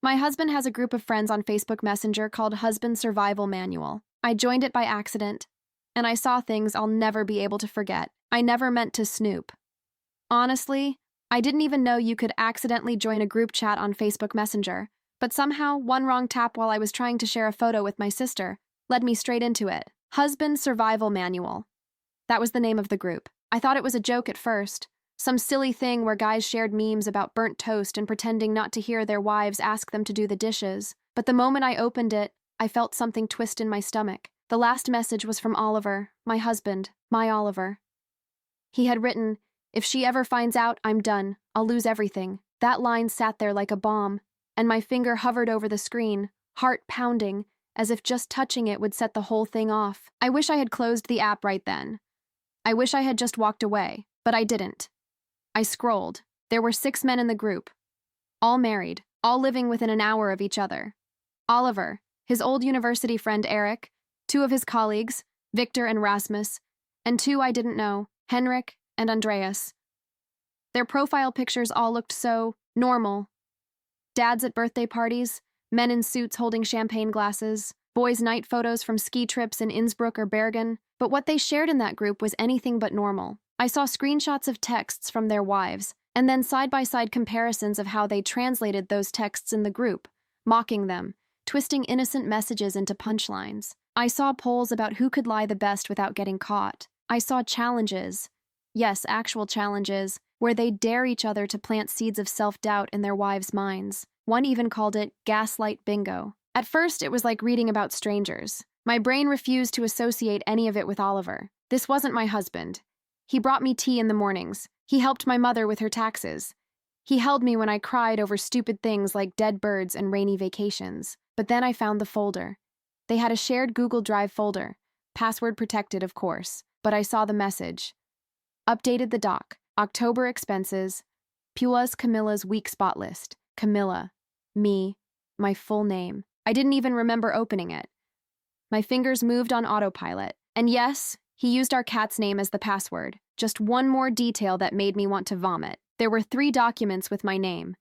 My husband has a group of friends on Facebook Messenger called Husband Survival Manual. I joined it by accident, and I saw things I'll never be able to forget. I never meant to snoop. Honestly, I didn't even know you could accidentally join a group chat on Facebook Messenger, but somehow one wrong tap while I was trying to share a photo with my sister led me straight into it. Husband Survival Manual. That was the name of the group. I thought it was a joke at first, some silly thing where guys shared memes about burnt toast and pretending not to hear their wives ask them to do the dishes. But the moment I opened it, I felt something twist in my stomach. The last message was from Oliver, my husband, my Oliver. He had written, "If she ever finds out, I'm done. I'll lose everything." That line sat there like a bomb, and my finger hovered over the screen, heart pounding, as if just touching it would set the whole thing off. I wish I had closed the app right then. I wish I had just walked away, but I didn't. I scrolled. There were 6 men in the group, all married, all living within an hour of each other. Oliver, his old university friend Eric, 2 of his colleagues, Victor and Rasmus, and 2 I didn't know, Henrik and Andreas. Their profile pictures all looked so normal. Dads at birthday parties, men in suits holding champagne glasses, boys' night photos from ski trips in Innsbruck or Bergen, but what they shared in that group was anything but normal. I saw screenshots of texts from their wives, and then side-by-side comparisons of how they translated those texts in the group, mocking them, twisting innocent messages into punchlines. I saw polls about who could lie the best without getting caught. I saw challenges, yes, actual challenges, where they dare each other to plant seeds of self-doubt in their wives' minds. One even called it gaslight bingo. At first, it was like reading about strangers. My brain refused to associate any of it with Oliver. This wasn't my husband. He brought me tea in the mornings. He helped my mother with her taxes. He held me when I cried over stupid things like dead birds and rainy vacations. But then I found the folder. They had a shared Google Drive folder, password protected, of course, but I saw the message. Updated the doc. October expenses. Pula's Camilla's weak spot list. Camilla. Me. My full name. I didn't even remember opening it. My fingers moved on autopilot. And yes, he used our cat's name as the password. Just one more detail that made me want to vomit. There were 3 documents with my name,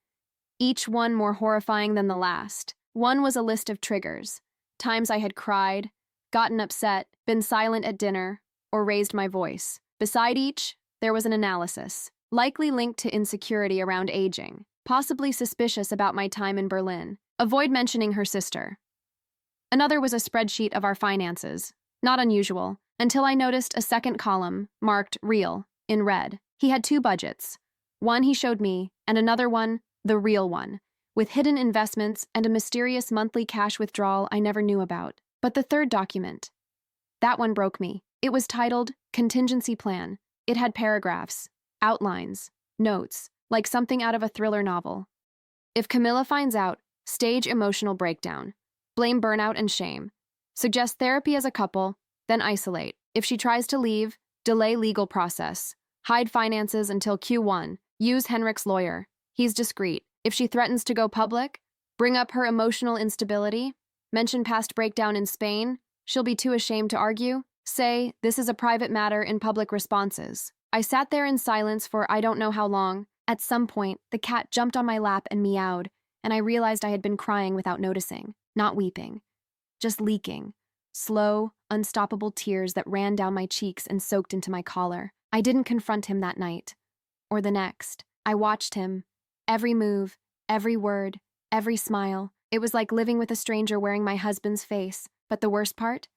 each one more horrifying than the last. One was a list of triggers, times I had cried, gotten upset, been silent at dinner, or raised my voice. Beside each, there was an analysis, likely linked to insecurity around aging, possibly suspicious about my time in Berlin. Avoid mentioning her sister. Another was a spreadsheet of our finances. Not unusual, until I noticed a second column, marked real, in red. He had 2 budgets. One he showed me, and another one, the real one, with hidden investments and a mysterious monthly cash withdrawal I never knew about. But the third document, that one broke me. It was titled Contingency Plan. It had paragraphs, outlines, notes, like something out of a thriller novel. If Camilla finds out, stage emotional breakdown, blame burnout and shame, suggest therapy as a couple, then isolate. If she tries to leave, delay legal process, hide finances until Q1, use Henrik's lawyer. He's discreet. If she threatens to go public, bring up her emotional instability, mention past breakdown in Spain, she'll be too ashamed to argue. Say, this is a private matter in public responses. I sat there in silence for I don't know how long. At some point, the cat jumped on my lap and meowed, and I realized I had been crying without noticing, not weeping, just leaking. Slow, unstoppable tears that ran down my cheeks and soaked into my collar. I didn't confront him that night, or the next. I watched him. Every move, every word, every smile. It was like living with a stranger wearing my husband's face. But the worst part?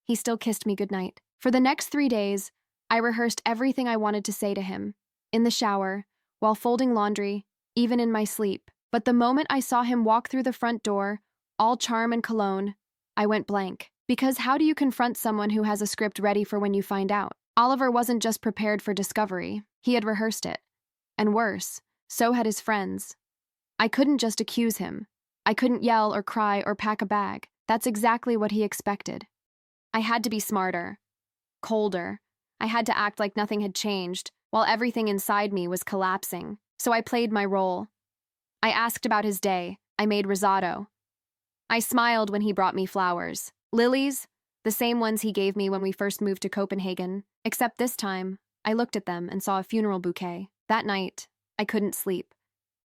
He still kissed me goodnight. For the next 3 days, I rehearsed everything I wanted to say to him. In the shower, while folding laundry, even in my sleep. But the moment I saw him walk through the front door, all charm and cologne, I went blank. Because how do you confront someone who has a script ready for when you find out? Oliver wasn't just prepared for discovery, he had rehearsed it. And worse, so had his friends. I couldn't just accuse him. I couldn't yell or cry or pack a bag. That's exactly what he expected. I had to be smarter, colder. I had to act like nothing had changed, while everything inside me was collapsing. So I played my role. I asked about his day. I made risotto. I smiled when he brought me flowers. Lilies, the same ones he gave me when we first moved to Copenhagen, except this time, I looked at them and saw a funeral bouquet. That night, I couldn't sleep.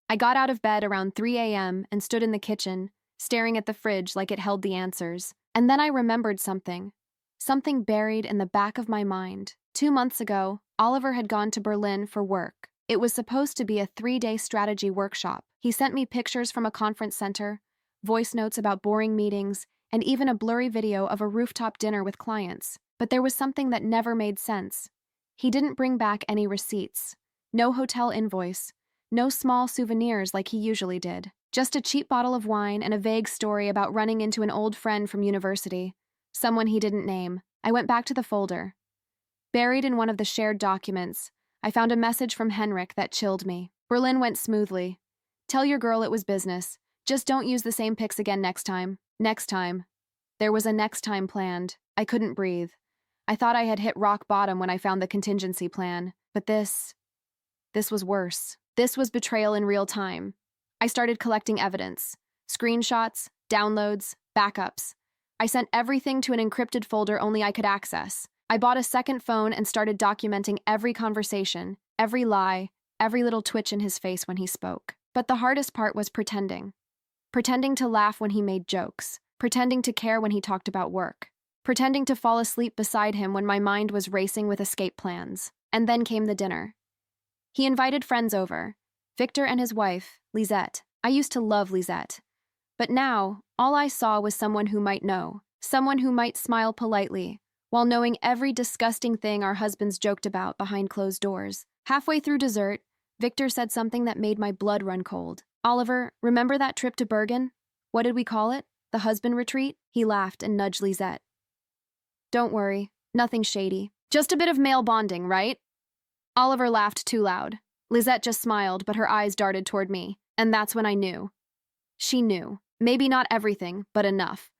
I got out of bed around 3 a.m. and stood in the kitchen, staring at the fridge like it held the answers. And then I remembered something. Something buried in the back of my mind. 2 months ago, Oliver had gone to Berlin for work. It was supposed to be a 3-day strategy workshop. He sent me pictures from a conference center, voice notes about boring meetings, and even a blurry video of a rooftop dinner with clients. But there was something that never made sense. He didn't bring back any receipts. No hotel invoice. No small souvenirs like he usually did. Just a cheap bottle of wine and a vague story about running into an old friend from university. Someone he didn't name. I went back to the folder. Buried in one of the shared documents, I found a message from Henrik that chilled me. Berlin went smoothly. Tell your girl it was business. Just don't use the same pics again next time. Next time. There was a next time planned. I couldn't breathe. I thought I had hit rock bottom when I found the contingency plan. But this was worse. This was betrayal in real time. I started collecting evidence. Screenshots, downloads, backups. I sent everything to an encrypted folder only I could access. I bought a second phone and started documenting every conversation, every lie, every little twitch in his face when he spoke. But the hardest part was pretending. Pretending to laugh when he made jokes. Pretending to care when he talked about work. Pretending to fall asleep beside him when my mind was racing with escape plans. And then came the dinner. He invited friends over. Victor and his wife, Lisette. I used to love Lisette. But now, all I saw was someone who might know. Someone who might smile politely, while knowing every disgusting thing our husbands joked about behind closed doors. Halfway through dessert, Victor said something that made my blood run cold. Oliver, remember that trip to Bergen? What did we call it? The husband retreat? He laughed and nudged Lisette. Don't worry, nothing shady. Just a bit of male bonding, right? Oliver laughed too loud. Lisette just smiled, but her eyes darted toward me, and that's when I knew. She knew. Maybe not everything, but enough.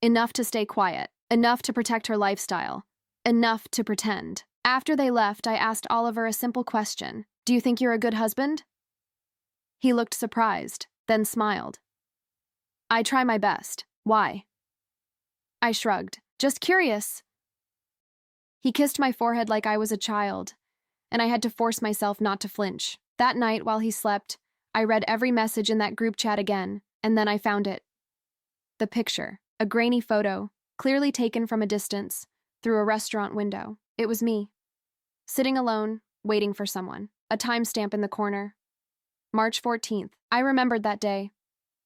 Enough to stay quiet. Enough to protect her lifestyle. Enough to pretend. After they left, I asked Oliver a simple question. Do you think you're a good husband? He looked surprised, then smiled. I try my best. Why? I shrugged. Just curious. He kissed my forehead like I was a child, and I had to force myself not to flinch. That night, while he slept, I read every message in that group chat again, and then I found it. The picture. A grainy photo, clearly taken from a distance, through a restaurant window. It was me. Sitting alone, waiting for someone. A timestamp in the corner. March 14th. I remembered that day.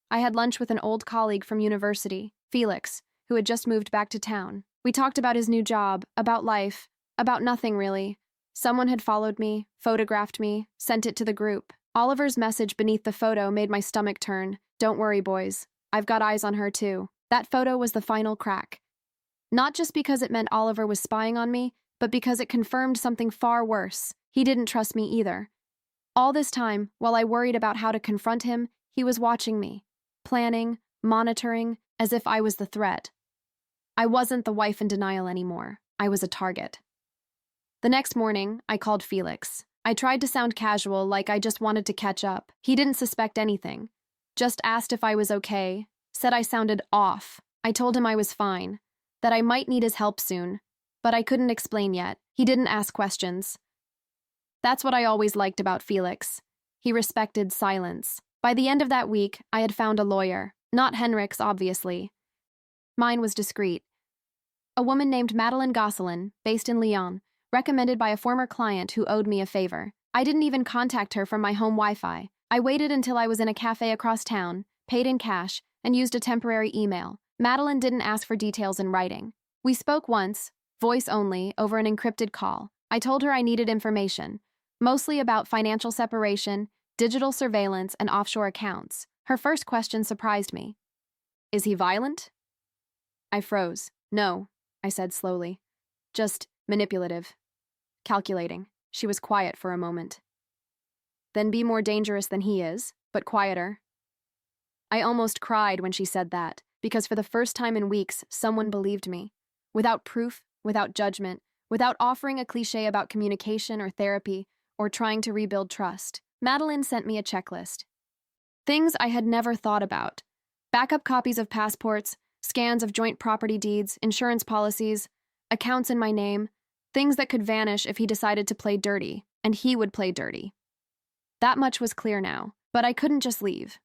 I had lunch with an old colleague from university, Felix, who had just moved back to town. We talked about his new job, about life, about nothing really. Someone had followed me, photographed me, sent it to the group. Oliver's message beneath the photo made my stomach turn. Don't worry, boys. I've got eyes on her too. That photo was the final crack. Not just because it meant Oliver was spying on me, but because it confirmed something far worse. He didn't trust me either. All this time, while I worried about how to confront him, he was watching me, planning, monitoring, as if I was the threat. I wasn't the wife in denial anymore. I was a target. The next morning, I called Felix. I tried to sound casual, like I just wanted to catch up. He didn't suspect anything. Just asked if I was okay, said I sounded off. I told him I was fine, that I might need his help soon, but I couldn't explain yet. He didn't ask questions. That's what I always liked about Felix. He respected silence. By the end of that week, I had found a lawyer. Not Henrik's, obviously. Mine was discreet. A woman named Madeleine Gosselin, based in Lyon, recommended by a former client who owed me a favor. I didn't even contact her from my home Wi-Fi. I waited until I was in a cafe across town, paid in cash, and used a temporary email. Madeleine didn't ask for details in writing. We spoke once, voice only, over an encrypted call. I told her I needed information, mostly about financial separation, digital surveillance, and offshore accounts. Her first question surprised me. Is he violent? I froze. No, I said slowly. Just manipulative. Calculating. She was quiet for a moment. Then be more dangerous than he is, but quieter. I almost cried when she said that, because for the first time in weeks, someone believed me. Without proof, without judgment, without offering a cliché about communication or therapy, or trying to rebuild trust. Madeleine sent me a checklist. Things I had never thought about. Backup copies of passports, scans of joint property deeds, insurance policies, accounts in my name, things that could vanish if he decided to play dirty, and he would play dirty. That much was clear now, But I couldn't just leave.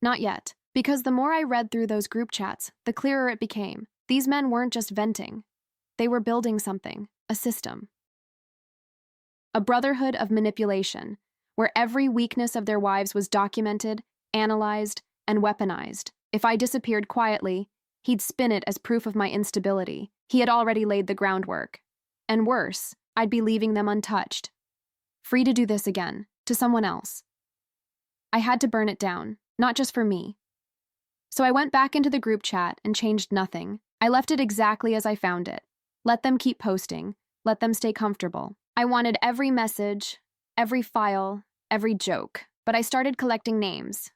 Not yet. Because the more I read through those group chats, the clearer it became. These men weren't just venting. They were building something, a system. A brotherhood of manipulation, where every weakness of their wives was documented, analyzed, and weaponized. If I disappeared quietly, he'd spin it as proof of my instability. He had already laid the groundwork. And worse, I'd be leaving them untouched. Free to do this again, to someone else. I had to burn it down, not just for me. So I went back into the group chat and changed nothing. I left it exactly as I found it. Let them keep posting. Let them stay comfortable. I wanted every message, every file, every joke. But I started collecting names.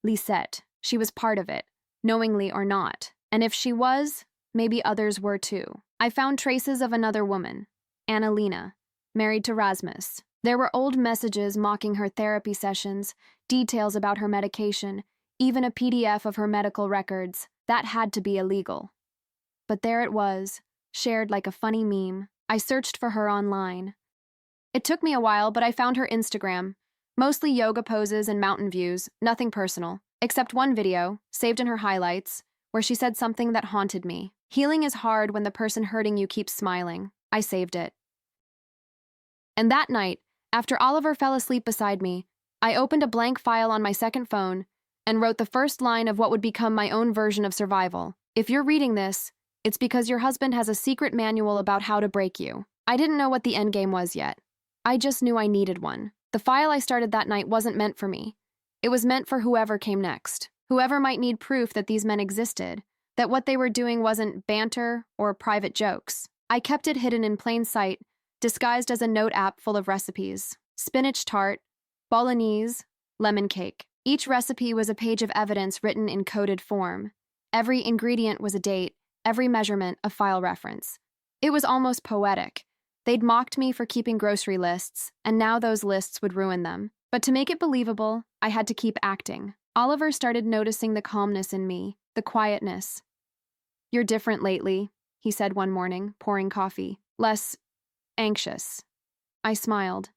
Lisette, she was part of it, knowingly or not. And if she was, maybe others were too. I found traces of another woman, Alina, married to Rasmus. There were old messages mocking her therapy sessions, details about her medication, even a PDF of her medical records. That had to be illegal. But there it was, shared like a funny meme. I searched for her online. It took me a while, but I found her Instagram. Mostly yoga poses and mountain views, nothing personal. Except one video, saved in her highlights, where she said something that haunted me. Healing is hard when the person hurting you keeps smiling. I saved it. And that night, after Oliver fell asleep beside me, I opened a blank file on my second phone and wrote the first line of what would become my own version of survival. If you're reading this, it's because your husband has a secret manual about how to break you. I didn't know what the endgame was yet. I just knew I needed one. The file I started that night wasn't meant for me. It was meant for whoever came next. Whoever might need proof that these men existed, that what they were doing wasn't banter or private jokes. I kept it hidden in plain sight, disguised as a note app full of recipes. Spinach tart, bolognese, lemon cake. Each recipe was a page of evidence written in coded form. Every ingredient was a date, every measurement a file reference. It was almost poetic. They'd mocked me for keeping grocery lists, and now those lists would ruin them. But to make it believable, I had to keep acting. Oliver started noticing the calmness in me, the quietness. "You're different lately," he said one morning, pouring coffee. "Less anxious." I smiled.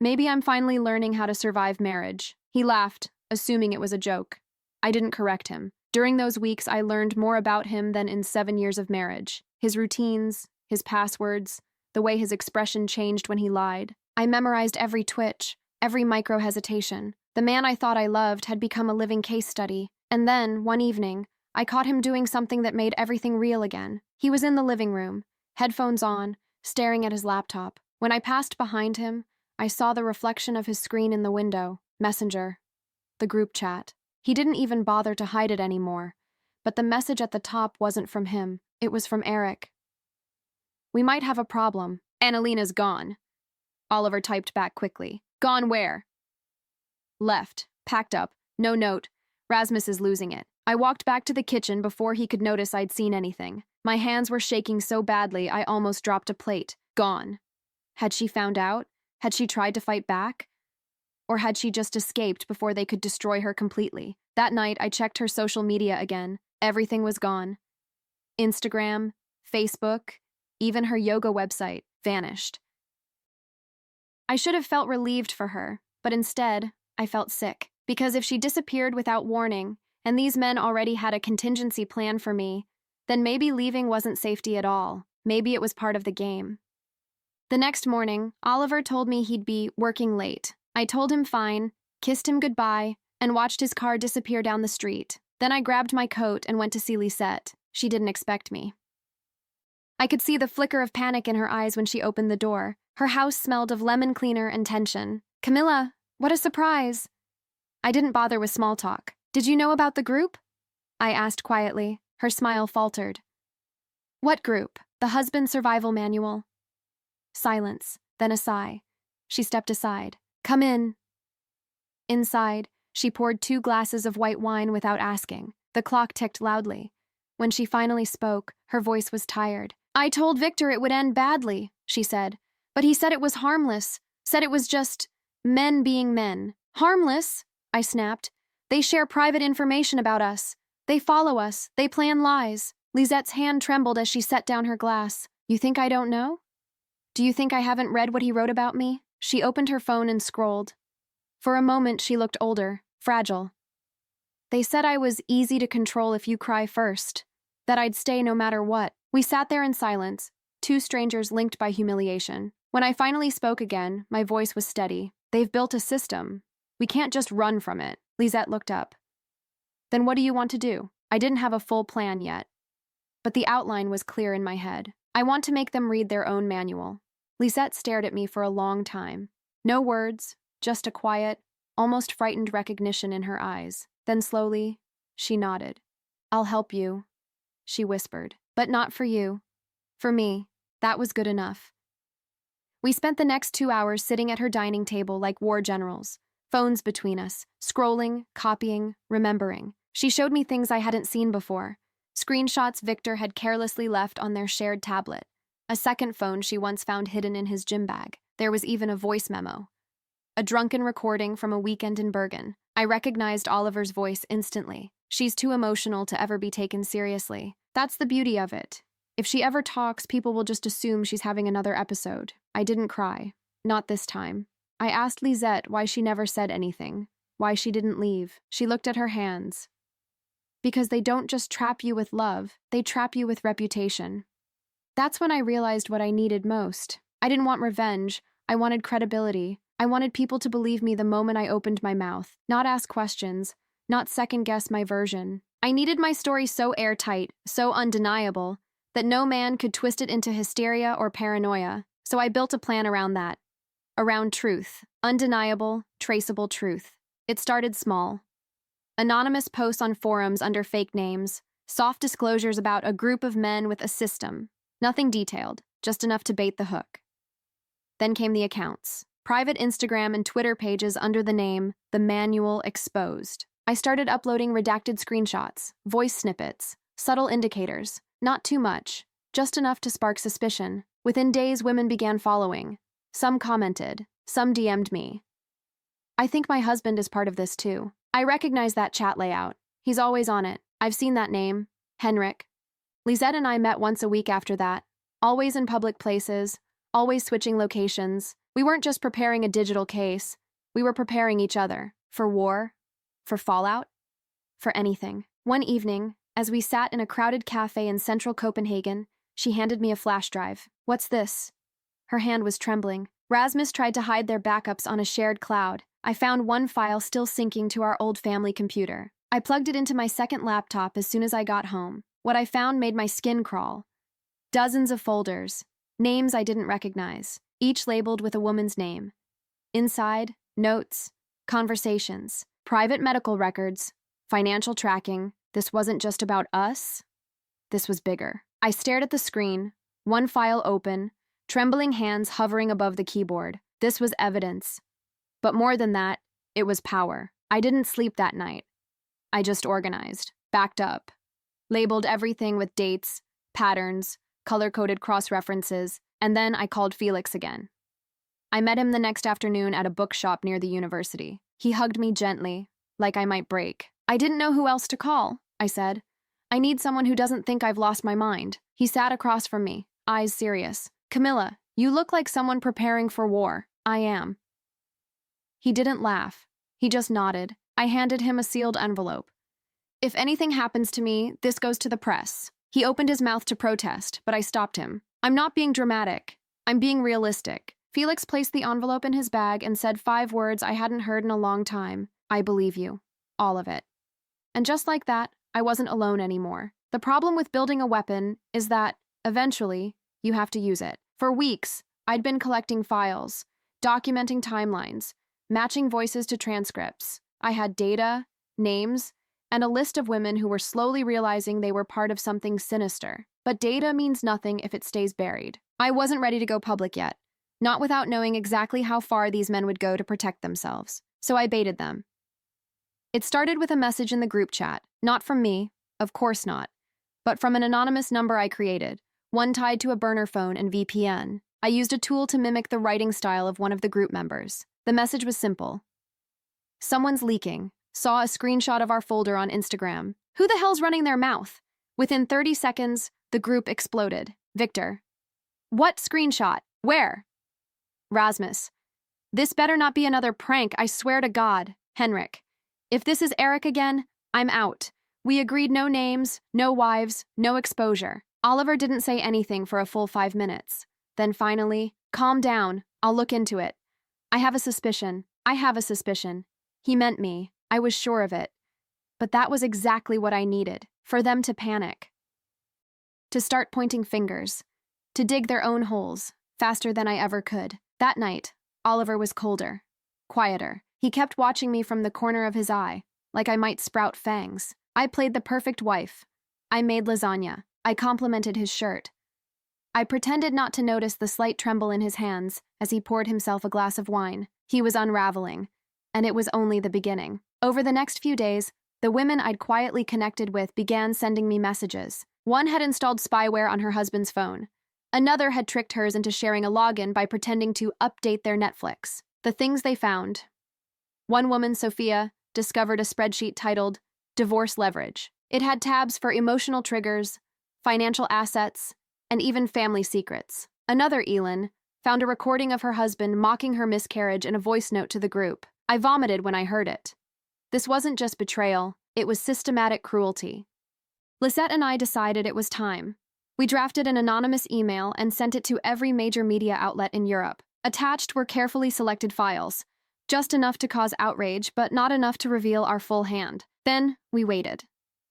"Maybe I'm finally learning how to survive marriage." He laughed, assuming it was a joke. I didn't correct him. During those weeks, I learned more about him than in 7 years of marriage. His routines, his passwords, the way his expression changed when he lied. I memorized every twitch, every micro-hesitation. The man I thought I loved had become a living case study. And then, one evening, I caught him doing something that made everything real again. He was in the living room, headphones on, staring at his laptop. When I passed behind him, I saw the reflection of his screen in the window. Messenger. The group chat. He didn't even bother to hide it anymore. But the message at the top wasn't from him. It was from Eric. "We might have a problem. Annalina's gone." Oliver typed back quickly. "Gone where?" "Left. Packed up. No note. Rasmus is losing it." I walked back to the kitchen before he could notice I'd seen anything. My hands were shaking so badly I almost dropped a plate. Gone. Had she found out? Had she tried to fight back? Or had she just escaped before they could destroy her completely? That night, I checked her social media again. Everything was gone. Instagram, Facebook, even her yoga website vanished. I should have felt relieved for her, but instead, I felt sick. Because if she disappeared without warning, and these men already had a contingency plan for me, then maybe leaving wasn't safety at all. Maybe it was part of the game. The next morning, Oliver told me he'd be working late. I told him fine, kissed him goodbye, and watched his car disappear down the street. Then I grabbed my coat and went to see Lisette. She didn't expect me. I could see the flicker of panic in her eyes when she opened the door. Her house smelled of lemon cleaner and tension. "Camilla, what a surprise." I didn't bother with small talk. "Did you know about the group?" I asked quietly. Her smile faltered. "What group? The husband survival manual." Silence, then a sigh. She stepped aside. "Come in." Inside, she poured 2 glasses of white wine without asking. The clock ticked loudly. When she finally spoke, her voice was tired. "I told Victor it would end badly," she said. "But he said it was harmless. Said it was just men being men." "Harmless?" I snapped. "They share private information about us. They follow us. They plan lies." Lisette's hand trembled as she set down her glass. "You think I don't know? Do you think I haven't read what he wrote about me?" She opened her phone and scrolled. For a moment, she looked older, fragile. They said I was easy to control if you cry first, that I'd stay no matter what. We sat there in silence, two strangers linked by humiliation. When I finally spoke again, my voice was steady. They've built a system. We can't just run from it. Lisette looked up. Then what do you want to do? I didn't have a full plan yet, but the outline was clear in my head. I want to make them read their own manual. Lisette stared at me for a long time. No words, just a quiet, almost frightened recognition in her eyes. Then slowly, she nodded. I'll help you, she whispered. But not for you. For me, that was good enough. We spent the next 2 hours sitting at her dining table like war generals, phones between us, scrolling, copying, remembering. She showed me things I hadn't seen before. Screenshots Victor had carelessly left on their shared tablet. A second phone she once found hidden in his gym bag. There was even a voice memo. A drunken recording from a weekend in Bergen. I recognized Oliver's voice instantly. She's too emotional to ever be taken seriously. That's the beauty of it. If she ever talks, people will just assume she's having another episode. I didn't cry. Not this time. I asked Lisette why she never said anything, why she didn't leave. She looked at her hands. Because they don't just trap you with love, they trap you with reputation. That's when I realized what I needed most. I didn't want revenge. I wanted credibility. I wanted people to believe me the moment I opened my mouth, not ask questions, not second-guess my version. I needed my story so airtight, so undeniable, that no man could twist it into hysteria or paranoia. So I built a plan around that. Around truth. Undeniable, traceable truth. It started small. Anonymous posts on forums under fake names, soft disclosures about a group of men with a system. Nothing detailed, just enough to bait the hook. Then came the accounts. Private Instagram and Twitter pages under the name The Manual Exposed. I started uploading redacted screenshots, voice snippets, subtle indicators. Not too much, just enough to spark suspicion. Within days, women began following. Some commented, some DM'd me. I think my husband is part of this too. I recognize that chat layout. He's always on it. I've seen that name, Henrik. Lisette and I met once a week after that, always in public places, always switching locations. We weren't just preparing a digital case. We were preparing each other. For war, for fallout, for anything. One evening, as we sat in a crowded cafe in central Copenhagen, she handed me a flash drive. What's this? Her hand was trembling. Rasmus tried to hide their backups on a shared cloud. I found one file still syncing to our old family computer. I plugged it into my second laptop as soon as I got home. What I found made my skin crawl. Dozens of folders, names I didn't recognize, each labeled with a woman's name. Inside, notes, conversations, private medical records, financial tracking. This wasn't just about us. This was bigger. I stared at the screen, one file open, trembling hands hovering above the keyboard. This was evidence. But more than that, it was power. I didn't sleep that night. I just organized, backed up, labeled everything with dates, patterns, color-coded cross-references, and then I called Felix again. I met him the next afternoon at a bookshop near the university. He hugged me gently, like I might break. I didn't know who else to call, I said. I need someone who doesn't think I've lost my mind. He sat across from me, eyes serious. Camilla, you look like someone preparing for war. I am. He didn't laugh. He just nodded. I handed him a sealed envelope. If anything happens to me, this goes to the press. He opened his mouth to protest, but I stopped him. I'm not being dramatic. I'm being realistic. Felix placed the envelope in his bag and said 5 words I hadn't heard in a long time. I believe you. All of it. And just like that, I wasn't alone anymore. The problem with building a weapon is that, eventually, you have to use it. For weeks, I'd been collecting files, documenting timelines, matching voices to transcripts. I had data, names, and a list of women who were slowly realizing they were part of something sinister. But data means nothing if it stays buried. I wasn't ready to go public yet, not without knowing exactly how far these men would go to protect themselves. So I baited them. It started with a message in the group chat, not from me, of course not, but from an anonymous number I created, one tied to a burner phone and VPN. I used a tool to mimic the writing style of one of the group members. The message was simple. Someone's leaking. Saw a screenshot of our folder on Instagram. Who the hell's running their mouth? Within 30 seconds, the group exploded. Victor. What screenshot? Where? Rasmus. This better not be another prank, I swear to God. Henrik. If this is Eric again, I'm out. We agreed no names, no wives, no exposure. Oliver didn't say anything for a full 5 minutes. Then finally, calm down, I'll look into it. I have a suspicion. He meant me. I was sure of it. But that was exactly what I needed, for them to panic. To start pointing fingers. To dig their own holes, faster than I ever could. That night, Oliver was colder, quieter. He kept watching me from the corner of his eye, like I might sprout fangs. I played the perfect wife. I made lasagna. I complimented his shirt. I pretended not to notice the slight tremble in his hands as he poured himself a glass of wine. He was unraveling, and it was only the beginning. Over the next few days, the women I'd quietly connected with began sending me messages. One had installed spyware on her husband's phone. Another had tricked hers into sharing a login by pretending to update their Netflix. The things they found. One woman, Sophia, discovered a spreadsheet titled Divorce Leverage. It had tabs for emotional triggers, financial assets, and even family secrets. Another, Elin, found a recording of her husband mocking her miscarriage in a voice note to the group. I vomited when I heard it. This wasn't just betrayal, it was systematic cruelty. Lisette and I decided it was time. We drafted an anonymous email and sent it to every major media outlet in Europe. Attached were carefully selected files, just enough to cause outrage, but not enough to reveal our full hand. Then we waited.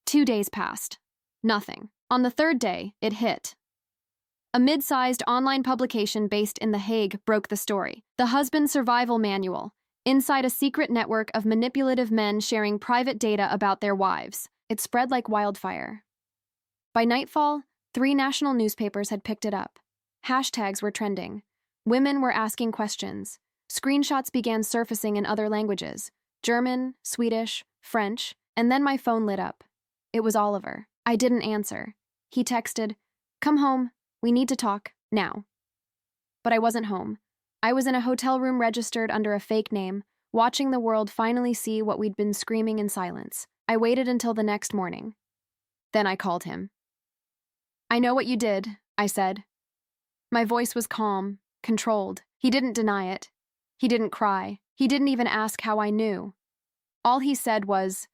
2 days passed. Nothing. On the 3rd day, it hit. A mid-sized online publication based in The Hague broke the story. The Husband Survival Manual, inside a secret network of manipulative men sharing private data about their wives. It spread like wildfire. By nightfall, 3 national newspapers had picked it up. Hashtags were trending. Women were asking questions. Screenshots began surfacing in other languages: German, Swedish, French, and then my phone lit up. It was Oliver. I didn't answer. He texted, "Come home. We need to talk, now." But I wasn't home. I was in a hotel room registered under a fake name, watching the world finally see what we'd been screaming in silence. I waited until the next morning. Then I called him. "I know what you did," I said. My voice was calm, controlled. He didn't deny it. He didn't cry. He didn't even ask how I knew. All he said was,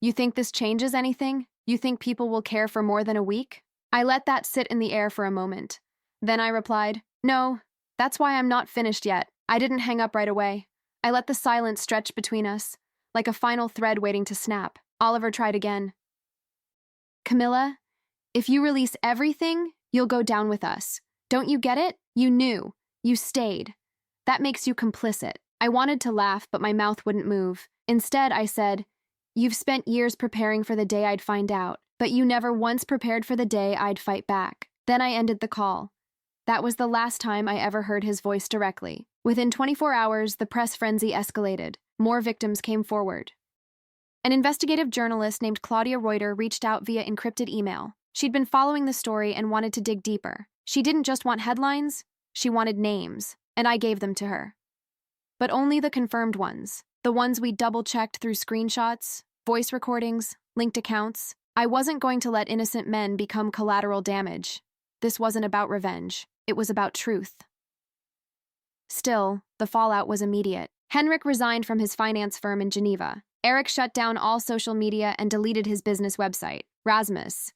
"You think this changes anything? You think people will care for more than a week?" I let that sit in the air for a moment. Then I replied, "No, that's why I'm not finished yet." I didn't hang up right away. I let the silence stretch between us, like a final thread waiting to snap. Oliver tried again. "Camilla, if you release everything, you'll go down with us. Don't you get it? You knew. You stayed. That makes you complicit." I wanted to laugh, but my mouth wouldn't move. Instead, I said, "You've spent years preparing for the day I'd find out, but you never once prepared for the day I'd fight back." Then I ended the call. That was the last time I ever heard his voice directly. Within 24 hours, the press frenzy escalated. More victims came forward. An investigative journalist named Claudia Reuter reached out via encrypted email. She'd been following the story and wanted to dig deeper. She didn't just want headlines, she wanted names, and I gave them to her. But only the confirmed ones, the ones we double-checked through screenshots, voice recordings, linked accounts. I wasn't going to let innocent men become collateral damage. This wasn't about revenge, it was about truth. Still, the fallout was immediate. Henrik resigned from his finance firm in Geneva. Eric shut down all social media and deleted his business website, Rasmus.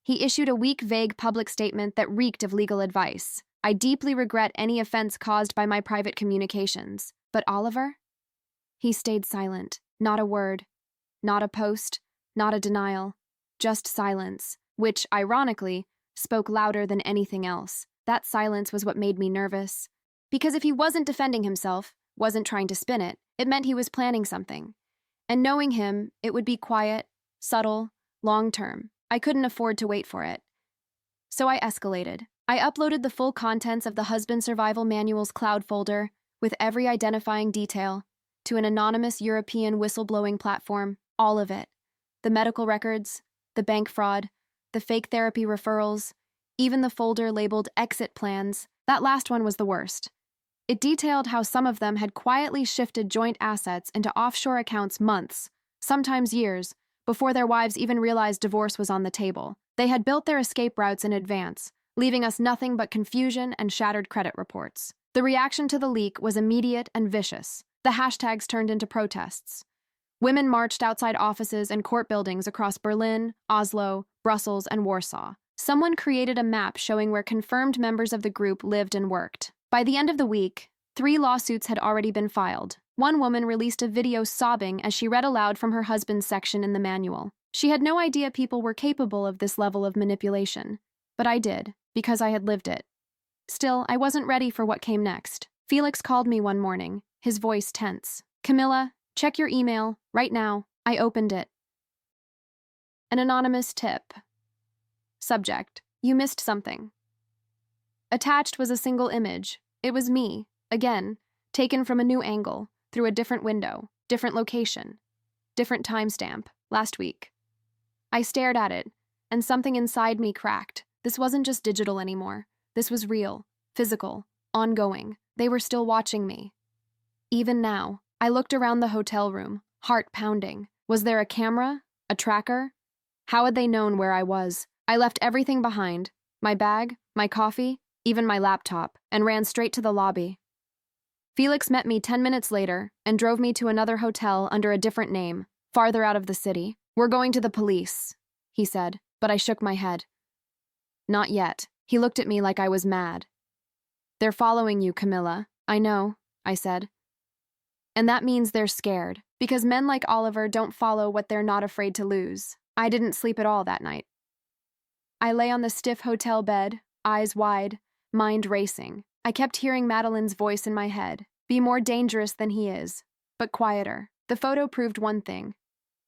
He issued a weak, vague public statement that reeked of legal advice. I deeply regret any offense caused by my private communications. But Oliver? He stayed silent. Not a word. Not a post. Not a denial. Just silence, which, ironically, spoke louder than anything else. That silence was what made me nervous. Because if he wasn't defending himself, wasn't trying to spin it, it meant he was planning something. And knowing him, it would be quiet, subtle, long-term. I couldn't afford to wait for it. So I escalated. I uploaded the full contents of the Husband Survival Manual's cloud folder, with every identifying detail, to an anonymous European whistleblowing platform, all of it. The medical records, the bank fraud, the fake therapy referrals, even the folder labeled exit plans. That last one was the worst. It detailed how some of them had quietly shifted joint assets into offshore accounts months, sometimes years, before their wives even realized divorce was on the table. They had built their escape routes in advance, leaving us nothing but confusion and shattered credit reports. The reaction to the leak was immediate and vicious. The hashtags turned into protests. Women marched outside offices and court buildings across Berlin, Oslo, Brussels, and Warsaw. Someone created a map showing where confirmed members of the group lived and worked. By the end of the week, 3 lawsuits had already been filed. One woman released a video sobbing as she read aloud from her husband's section in the manual. She had no idea people were capable of this level of manipulation. But I did, because I had lived it. Still, I wasn't ready for what came next. Felix called me one morning, his voice tense. "Camilla, check your email, right now." I opened it. An anonymous tip. Subject: "You missed something." Attached was a single image. It was me, again, taken from a new angle, through a different window, different location, different timestamp, last week. I stared at it, and something inside me cracked. This wasn't just digital anymore. This was real, physical, ongoing. They were still watching me. Even now, I looked around the hotel room, heart pounding. Was there a camera? A tracker? How had they known where I was? I left everything behind, my bag, my coffee, even my laptop, and ran straight to the lobby. Felix met me 10 minutes later and drove me to another hotel under a different name, farther out of the city. "We're going to the police," he said, but I shook my head. "Not yet." He looked at me like I was mad. "They're following you, Camilla." "I know," I said. "And that means they're scared, because men like Oliver don't follow what they're not afraid to lose." I didn't sleep at all that night. I lay on the stiff hotel bed, eyes wide, mind racing. I kept hearing Madeline's voice in my head. Be more dangerous than he is, but quieter. The photo proved one thing.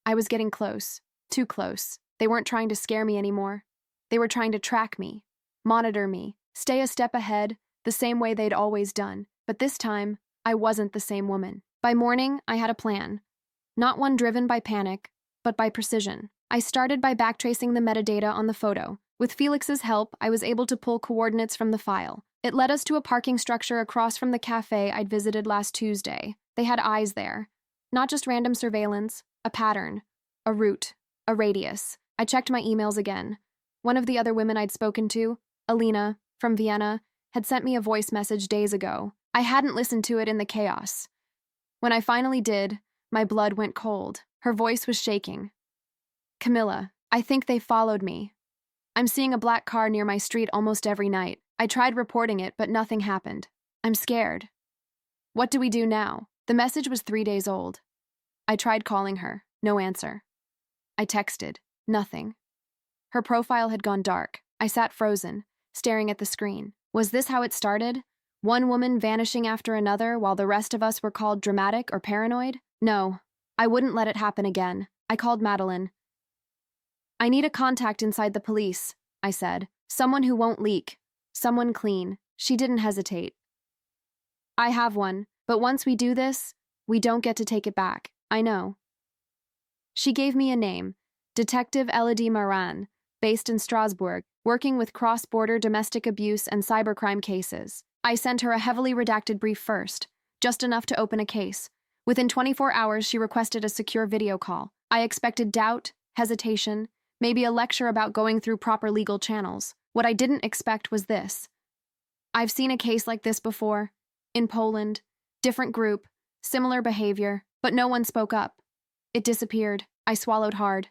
I was getting close, too close. They weren't trying to scare me anymore. They were trying to track me, monitor me, stay a step ahead, the same way they'd always done. But this time, I wasn't the same woman. By morning, I had a plan. Not one driven by panic, but by precision. I started by backtracing the metadata on the photo. With Felix's help, I was able to pull coordinates from the file. It led us to a parking structure across from the cafe I'd visited last Tuesday. They had eyes there. Not just random surveillance, a pattern, a route, a radius. I checked my emails again. One of the other women I'd spoken to, Alina, from Vienna, had sent me a voice message days ago. I hadn't listened to it in the chaos. When I finally did, my blood went cold. Her voice was shaking. "Camilla, I think they followed me. I'm seeing a black car near my street almost every night. I tried reporting it, but nothing happened. I'm scared. What do we do now?" The message was 3 days old. I tried calling her. No answer. I texted. Nothing. Her profile had gone dark. I sat frozen, staring at the screen. Was this how it started? One woman vanishing after another while the rest of us were called dramatic or paranoid? No, I wouldn't let it happen again. I called Madeline. "I need a contact inside the police," I said. "Someone who won't leak. Someone clean." She didn't hesitate. "I have one, but once we do this, we don't get to take it back. I know." She gave me a name, Detective Elodie Maran, based in Strasbourg, working with cross-border domestic abuse and cybercrime cases. I sent her a heavily redacted brief first, just enough to open a case. Within 24 hours, she requested a secure video call. I expected doubt, hesitation, maybe a lecture about going through proper legal channels. What I didn't expect was this. I've seen a case like this before. In Poland, different group, similar behavior, but no one spoke up. It disappeared. I swallowed hard.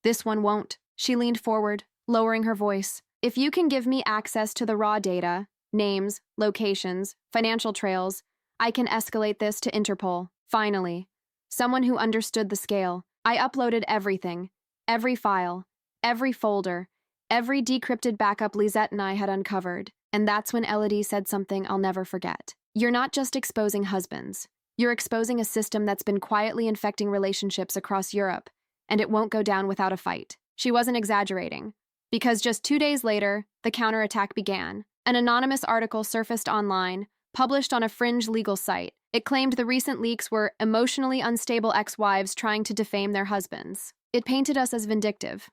"This one won't." She leaned forward, lowering her voice. "If you can give me access to the raw data, names, locations, financial trails, I can escalate this to Interpol." Finally, someone who understood the scale. I uploaded everything, every file, every folder, every decrypted backup Lisette and I had uncovered. And that's when Elodie said something I'll never forget. "You're not just exposing husbands. You're exposing a system that's been quietly infecting relationships across Europe, and it won't go down without a fight." She wasn't exaggerating, because just 2 days later, the counterattack began. An anonymous article surfaced online, published on a fringe legal site. It claimed the recent leaks were emotionally unstable ex-wives trying to defame their husbands. It painted us as vindictive,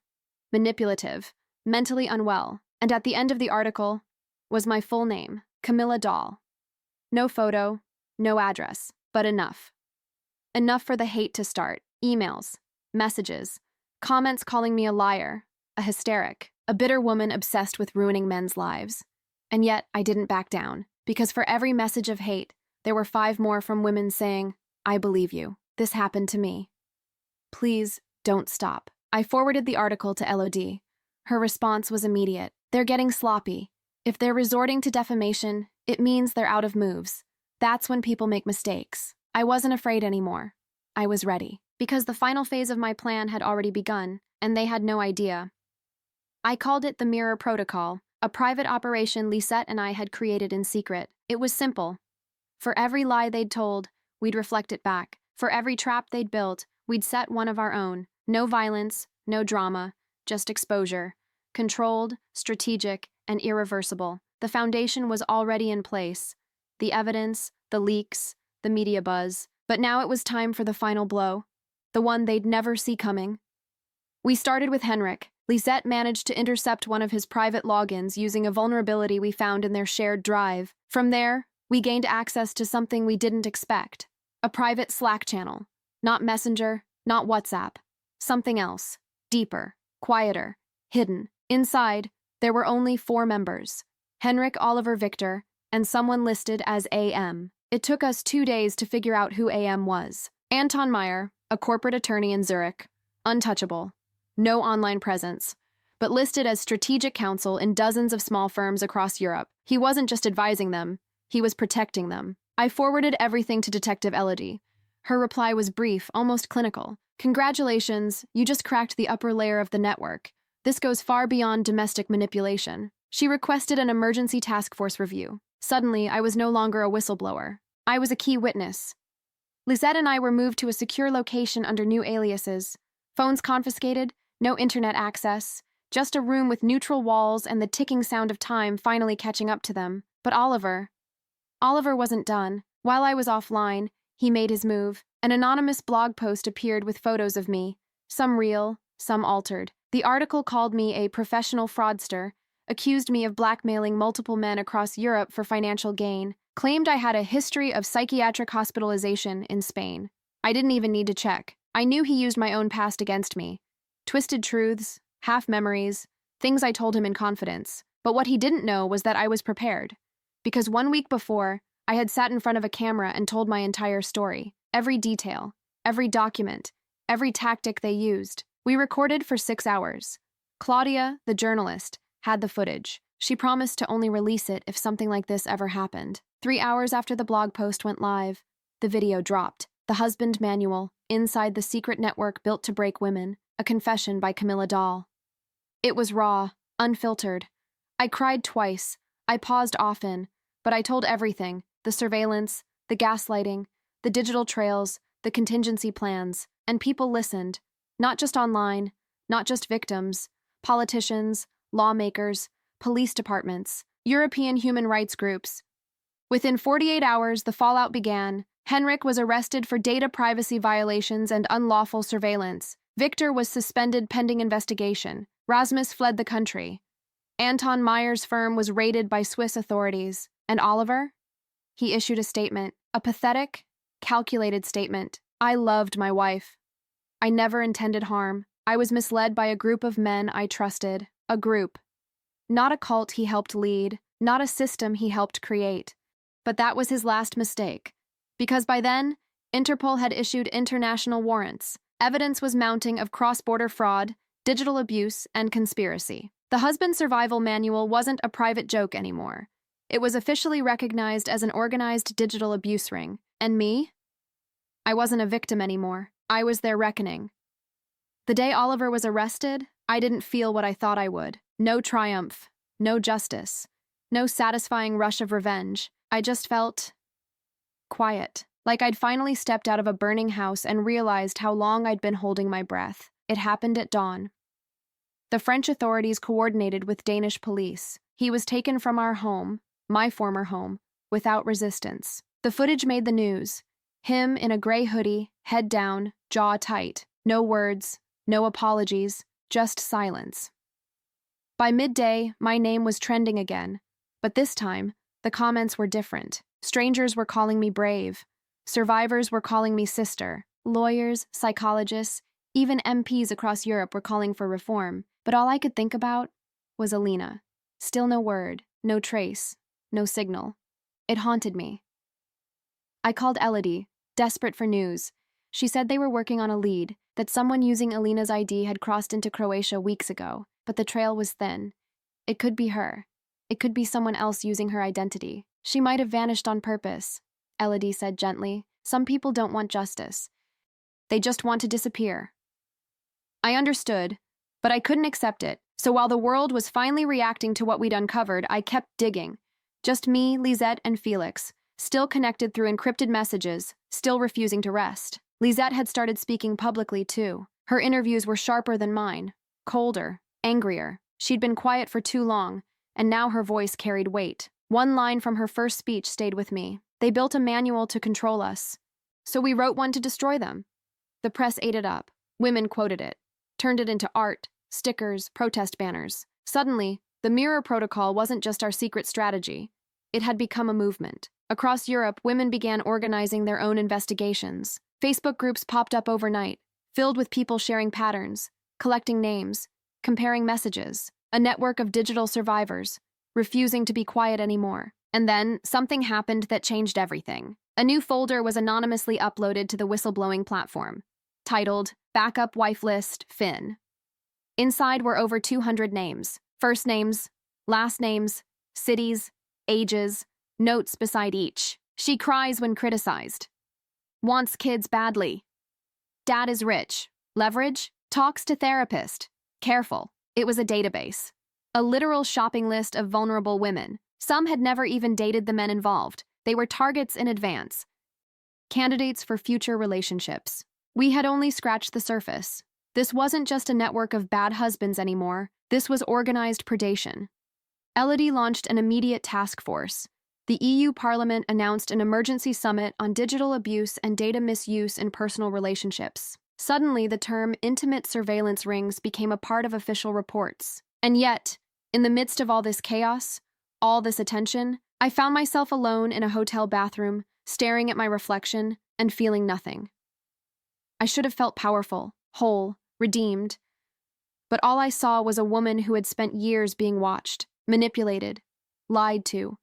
manipulative, mentally unwell, and at the end of the article was my full name, Camilla Dahl. No photo, no address, but enough. Enough for the hate to start. Emails, messages, comments calling me a liar, a hysteric, a bitter woman obsessed with ruining men's lives. And yet, I didn't back down. Because for every message of hate, there were 5 more from women saying, "I believe you. This happened to me. Please, don't stop." I forwarded the article to LOD. Her response was immediate. "They're getting sloppy. If they're resorting to defamation, it means they're out of moves. That's when people make mistakes." I wasn't afraid anymore. I was ready. Because the final phase of my plan had already begun, and they had no idea. I called it the Mirror Protocol, a private operation Lisette and I had created in secret. It was simple. For every lie they'd told, we'd reflect it back. For every trap they'd built, we'd set one of our own. No violence, no drama, just exposure. Controlled, strategic, and irreversible. The foundation was already in place. The evidence, the leaks, the media buzz. But now it was time for the final blow. The one they'd never see coming. We started with Henrik. Lisette managed to intercept one of his private logins using a vulnerability we found in their shared drive. From there, we gained access to something we didn't expect. A private Slack channel. Not Messenger, not WhatsApp. Something else. Deeper, quieter, hidden. Inside, there were only 4 members. Henrik, Oliver, Victor, and someone listed as AM. It took us 2 days to figure out who AM was. Anton Meyer, a corporate attorney in Zurich. Untouchable. No online presence. But listed as strategic counsel in dozens of small firms across Europe. He wasn't just advising them, he was protecting them. I forwarded everything to Detective Elodie. Her reply was brief, almost clinical. "Congratulations, you just cracked the upper layer of the network. This goes far beyond domestic manipulation." She requested an emergency task force review. Suddenly, I was no longer a whistleblower. I was a key witness. Lisette and I were moved to a secure location under new aliases. Phones confiscated, no internet access, just a room with neutral walls and the ticking sound of time finally catching up to them. But Oliver wasn't done. While I was offline, he made his move. An anonymous blog post appeared with photos of me, some real, some altered. The article called me a professional fraudster, accused me of blackmailing multiple men across Europe for financial gain, claimed I had a history of psychiatric hospitalization in Spain. I didn't even need to check. I knew he used my own past against me. Twisted truths, half-memories, things I told him in confidence. But what he didn't know was that I was prepared. Because 1 week before, I had sat in front of a camera and told my entire story. Every detail, every document, every tactic they used. We recorded for 6 hours. Claudia, the journalist, had the footage. She promised to only release it if something like this ever happened. 3 hours after the blog post went live, the video dropped. The Husband Manual, Inside the Secret Network Built to Break Women, a confession by Camilla Dahl. It was raw, unfiltered. I cried twice. I paused often, but I told everything: the surveillance, the gaslighting, the digital trails, the contingency plans, and people listened. Not just online, not just victims, politicians, lawmakers, police departments, European human rights groups. Within 48 hours, the fallout began. Henrik was arrested for data privacy violations and unlawful surveillance. Victor was suspended pending investigation. Rasmus fled the country. Anton Meyer's firm was raided by Swiss authorities. And Oliver? He issued a statement. A pathetic, calculated statement. "I loved my wife. I never intended harm. I was misled by a group of men I trusted." A group. Not a cult he helped lead, not a system he helped create. But that was his last mistake. Because by then, Interpol had issued international warrants. Evidence was mounting of cross-border fraud, digital abuse, and conspiracy. The Husband Survival Manual wasn't a private joke anymore. It was officially recognized as an organized digital abuse ring. And me? I wasn't a victim anymore. I was their reckoning. The day Oliver was arrested, I didn't feel what I thought I would. No triumph, no justice, no satisfying rush of revenge. I just felt quiet, like I'd finally stepped out of a burning house and realized how long I'd been holding my breath. It happened at dawn. The French authorities coordinated with Danish police. He was taken from our home, my former home, without resistance. The footage made the news. Him in a gray hoodie, head down, jaw tight. No words, no apologies, just silence. By midday, my name was trending again, but this time, the comments were different. Strangers were calling me brave. Survivors were calling me sister. Lawyers, psychologists, even MPs across Europe were calling for reform. But all I could think about was Alina. Still no word, no trace, no signal. It haunted me. I called Elodie, desperate for news. She said they were working on a lead, that someone using Alina's ID had crossed into Croatia weeks ago, but the trail was thin. It could be her. It could be someone else using her identity. She might have vanished on purpose, Elodie said gently. Some people don't want justice. They just want to disappear. I understood, but I couldn't accept it. So while the world was finally reacting to what we'd uncovered, I kept digging. Just me, Lisette, and Felix, still connected through encrypted messages, still refusing to rest. Lisette had started speaking publicly, too. Her interviews were sharper than mine, colder, angrier. She'd been quiet for too long, and now her voice carried weight. One line from her first speech stayed with me. They built a manual to control us, so we wrote one to destroy them. The press ate it up. Women quoted it, turned it into art, stickers, protest banners. Suddenly, the Mirror Protocol wasn't just our secret strategy. It had become a movement. Across Europe, women began organizing their own investigations. Facebook groups popped up overnight, filled with people sharing patterns, collecting names, comparing messages. A network of digital survivors, refusing to be quiet anymore. And then, something happened that changed everything. A new folder was anonymously uploaded to the whistleblowing platform, titled Backup Wife List, Finn. Inside were over 200 names, first names, last names, cities, ages, notes beside each. She cries when criticized. Wants kids badly. Dad is rich. Leverage? Talks to therapist. Careful. It was a database. A literal shopping list of vulnerable women. Some had never even dated the men involved. They were targets in advance. Candidates for future relationships. We had only scratched the surface. This wasn't just a network of bad husbands anymore. This was organized predation. Elodie launched an immediate task force. The EU Parliament announced an emergency summit on digital abuse and data misuse in personal relationships. Suddenly, the term intimate surveillance rings became a part of official reports. And yet, in the midst of all this chaos, all this attention, I found myself alone in a hotel bathroom, staring at my reflection and feeling nothing. I should have felt powerful, whole, redeemed. But all I saw was a woman who had spent years being watched, manipulated, lied to,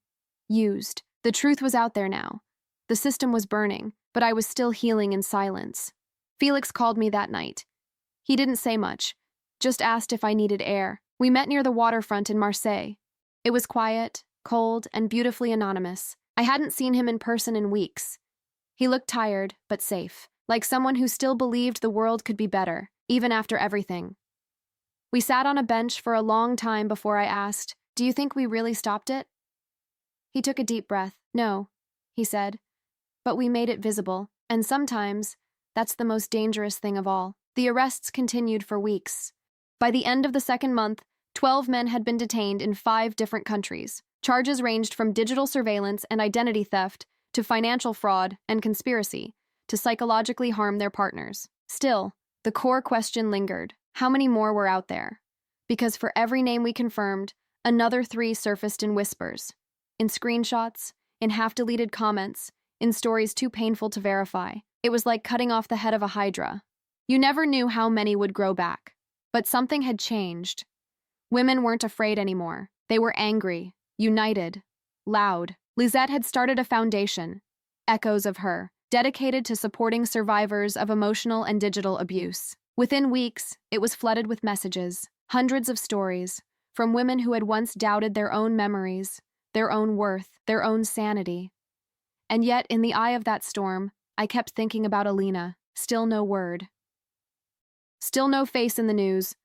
used. The truth was out there now. The system was burning, but I was still healing in silence. Felix called me that night. He didn't say much, just asked if I needed air. We met near the waterfront in Marseille. It was quiet, cold, and beautifully anonymous. I hadn't seen him in person in weeks. He looked tired, but safe, like someone who still believed the world could be better, even after everything. We sat on a bench for a long time before I asked, "Do you think we really stopped it?" He took a deep breath. "No," he said, "but we made it visible, and sometimes that's the most dangerous thing of all." The arrests continued for weeks. By the end of the second month, 12 men had been detained in 5 different countries. Charges ranged from digital surveillance and identity theft to financial fraud and conspiracy to psychologically harm their partners. Still, the core question lingered. How many more were out there? Because for every name we confirmed, another 3 surfaced in whispers, in screenshots, in half-deleted comments, in stories too painful to verify. It was like cutting off the head of a hydra. You never knew how many would grow back. But something had changed. Women weren't afraid anymore. They were angry, united, loud. Lisette had started a foundation, Echoes of Her, dedicated to supporting survivors of emotional and digital abuse. Within weeks, it was flooded with messages, hundreds of stories, from women who had once doubted their own memories, their own worth, their own sanity. And yet, in the eye of that storm, I kept thinking about Alina. Still no word. Still no face in the news.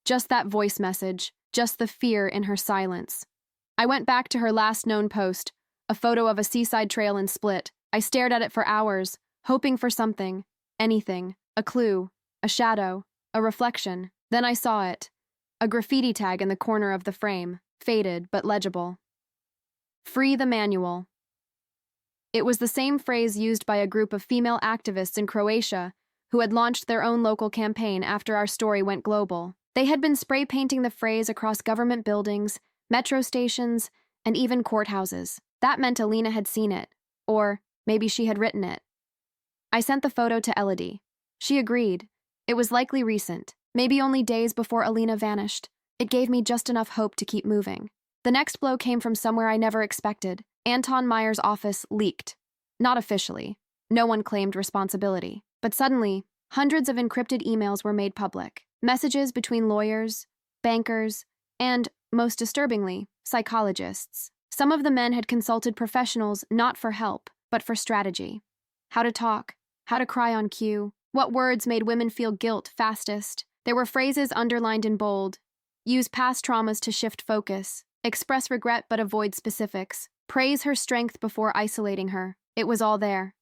Just that voice message, just the fear in her silence. I went back to her last known post, a photo of a seaside trail in Split. I stared at it for hours, hoping for something, anything, a clue, a shadow, a reflection. Then I saw it, a graffiti tag in the corner of the frame, faded but legible. "Free the manual." It was the same phrase used by a group of female activists in Croatia who had launched their own local campaign after our story went global. They had been spray painting the phrase across government buildings, metro stations, and even courthouses. That meant Alina had seen it, or maybe she had written it. I sent the photo to Elodie. She agreed. It was likely recent, maybe only days before Alina vanished. It gave me just enough hope to keep moving. The next blow came from somewhere I never expected. Anton Meyer's office leaked. Not officially. No one claimed responsibility. But suddenly, hundreds of encrypted emails were made public. Messages between lawyers, bankers, and, most disturbingly, psychologists. Some of the men had consulted professionals not for help, but for strategy. How to talk, how to cry on cue, what words made women feel guilt fastest. There were phrases underlined in bold. Use past traumas to shift focus. Express regret but avoid specifics. Praise her strength before isolating her. It was all there.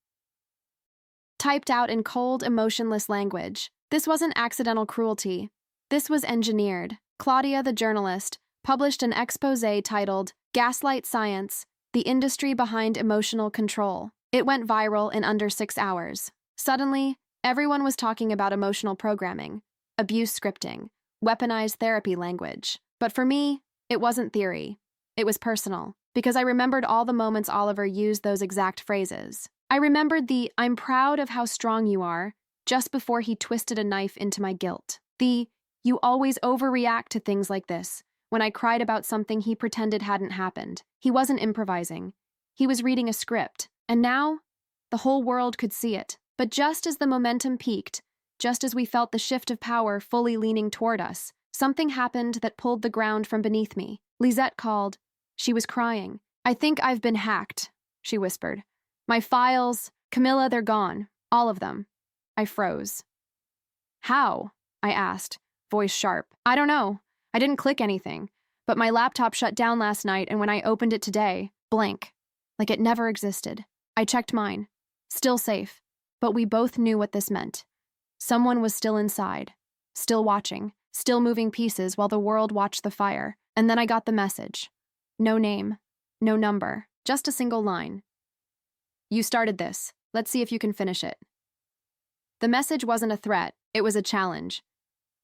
Typed out in cold, emotionless language. This wasn't accidental cruelty. This was engineered. Claudia, the journalist, published an exposé titled "Gaslight Science: The Industry Behind Emotional Control." It went viral in under 6 hours. Suddenly, everyone was talking about emotional programming, abuse scripting, weaponized therapy language. But for me, it wasn't theory. It was personal, because I remembered all the moments Oliver used those exact phrases. I remembered the "I'm proud of how strong you are" just before he twisted a knife into my guilt. The "You always overreact to things like this" when I cried about something he pretended hadn't happened. He wasn't improvising. He was reading a script. And now, the whole world could see it. But just as the momentum peaked, just as we felt the shift of power fully leaning toward us, something happened that pulled the ground from beneath me. Lisette called. She was crying. "I think I've been hacked," she whispered. "My files, Camilla, they're gone. All of them." I froze. "How?" I asked, voice sharp. "I don't know. I didn't click anything. But my laptop shut down last night, and when I opened it today, blank. Like it never existed. I checked mine. Still safe. But we both knew what this meant. Someone was still inside. Still watching. Still moving pieces while the world watched the fire. And then I got the message. No name. No number. Just a single line. "You started this. Let's see if you can finish it." The message wasn't a threat. It was a challenge.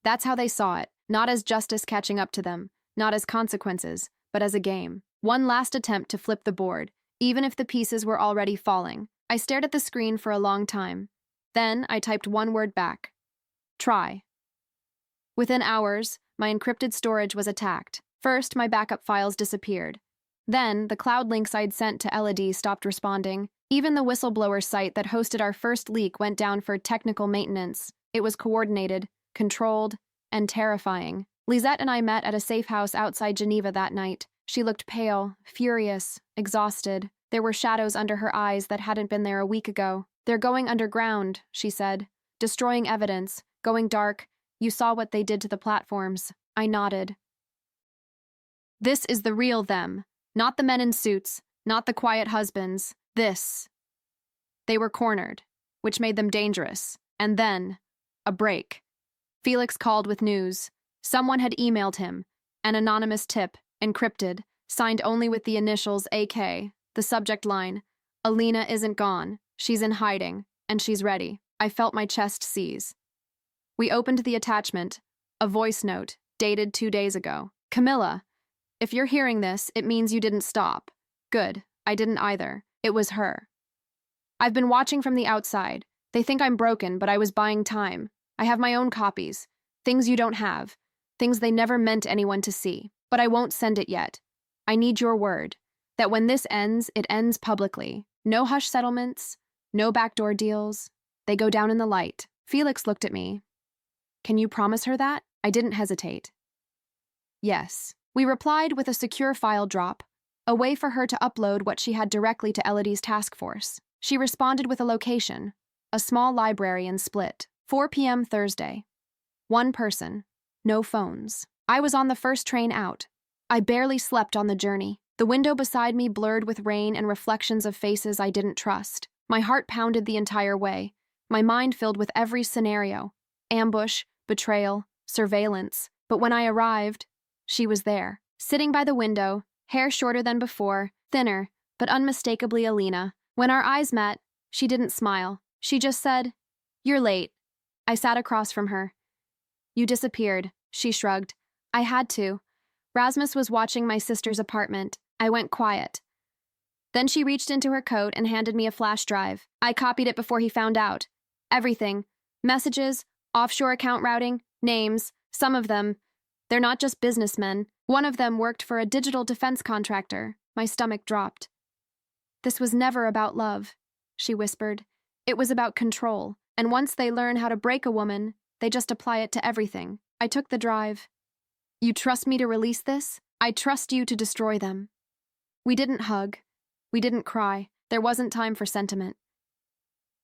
That's how they saw it. Not as justice catching up to them. Not as consequences. But as a game. One last attempt to flip the board. Even if the pieces were already falling. I stared at the screen for a long time. Then I typed one word back. Try. Within hours, my encrypted storage was attacked. First, my backup files disappeared. Then, the cloud links I'd sent to LED stopped responding. Even the whistleblower site that hosted our first leak went down for technical maintenance. It was coordinated, controlled, and terrifying. Lisette and I met at a safe house outside Geneva that night. She looked pale, furious, exhausted. There were shadows under her eyes that hadn't been there a week ago. "They're going underground," she said. "Destroying evidence, going dark. You saw what they did to the platforms." I nodded. "This is the real them. Not the men in suits, not the quiet husbands. This." They were cornered, which made them dangerous. And then, a break. Felix called with news. Someone had emailed him. An anonymous tip, encrypted, signed only with the initials AK. The subject line, "Alina isn't gone. She's in hiding, and she's ready." I felt my chest seize. We opened the attachment, a voice note, dated 2 days ago. "Camilla, if you're hearing this, it means you didn't stop." Good, I didn't either. It was her. "I've been watching from the outside. They think I'm broken, but I was buying time. I have my own copies. Things you don't have. Things they never meant anyone to see. But I won't send it yet. I need your word. That when this ends, it ends publicly. No hush settlements, no backdoor deals. They go down in the light." Felix looked at me. "Can you promise her that?" I didn't hesitate. "Yes." We replied with a secure file drop, a way for her to upload what she had directly to Elodie's task force. She responded with a location, a small library in Split. 4 p.m. Thursday. One person, no phones. I was on the first train out. I barely slept on the journey. The window beside me blurred with rain and reflections of faces I didn't trust. My heart pounded the entire way, my mind filled with every scenario. Ambush, betrayal, surveillance. But when I arrived, she was there, sitting by the window, hair shorter than before, thinner, but unmistakably Alina. When our eyes met, she didn't smile. She just said, "You're late." I sat across from her. "You disappeared," she shrugged. "I had to. Rasmus was watching my sister's apartment. I went quiet." Then she reached into her coat and handed me a flash drive. I copied it before he found out. Everything. Messages, offshore account routing, names, some of them. They're not just businessmen. One of them worked for a digital defense contractor. My stomach dropped. "This was never about love," she whispered. "It was about control, and once they learn how to break a woman, they just apply it to everything." I took the drive. "You trust me to release this? I trust you to destroy them." We didn't hug. We didn't cry. There wasn't time for sentiment.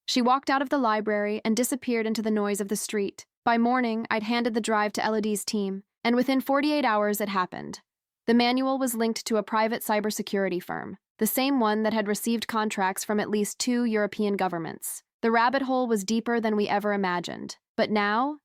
She walked out of the library and disappeared into the noise of the street. By morning, I'd handed the drive to Elodie's team, and within 48 hours it happened. The manual was linked to a private cybersecurity firm, the same one that had received contracts from at least 2 European governments. The rabbit hole was deeper than we ever imagined. But now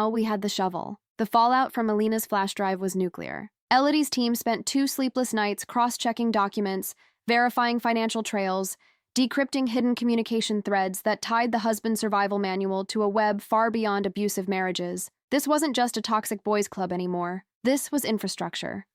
we had the shovel. The fallout from Alina's flash drive was nuclear. Elodie's team spent 2 sleepless nights cross-checking documents, verifying financial trails, decrypting hidden communication threads that tied the husband survival manual to a web far beyond abusive marriages. This wasn't just a toxic boys' club anymore. This was infrastructure.